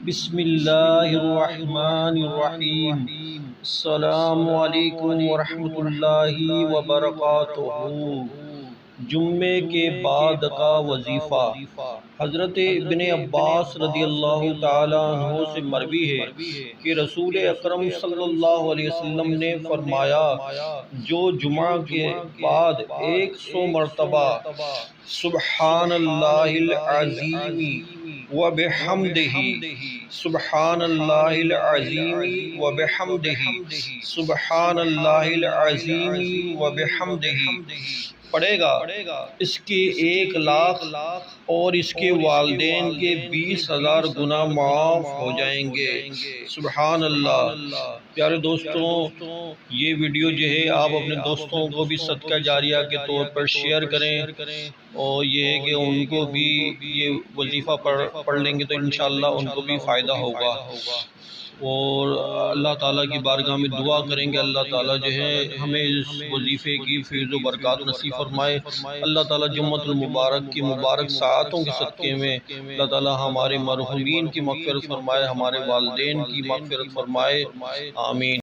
بسم اللہ الرحمن الرحیم۔ السلام علیکم ورحمۃ اللہ وبرکاتہ۔ جمعے کے بعد کا وظیفہ۔ حضرت ابن عباس رضی اللہ تعالیٰ عنہ سے مروی ہے کہ رسول اکرم صلی اللہ علیہ وسلم نے فرمایا، جو جمعہ کے بعد 100 مرتبہ سبحان اللہ العظیم وبحمدہ، سبحان اللہ العظیم وبحمدہ، سبحان اللہ العظیم وبحمدہ پڑھے گا، اس کے 1,00,000 اور اس کے والدین کے 20,000 گناہ معاف ہو جائیں گے۔ سبحان اللہ۔ پیارے دوستوں، یہ ویڈیو جو ہے آپ اپنے دوستوں کو بھی صدقہ جاریہ کے طور پر شیئر کریں، اور یہ ہے کہ ان کو بھی یہ وظیفہ پڑھ لیں گے تو انشاءاللہ ان کو بھی فائدہ ہوگا، اور اللہ تعالیٰ کی بارگاہ میں دعا کریں گے اللہ تعالیٰ جو ہے ہمیں اس وظیفے کی فیض و برکات نصیب فرمائے۔ اللہ تعالیٰ جمعۃ المبارک کی مبارک ساعتوں کے صدقے میں اللہ تعالیٰ ہمارے مرحومین کی مغفرت فرمائے، ہمارے والدین کی مغفرت فرمائے، آمین۔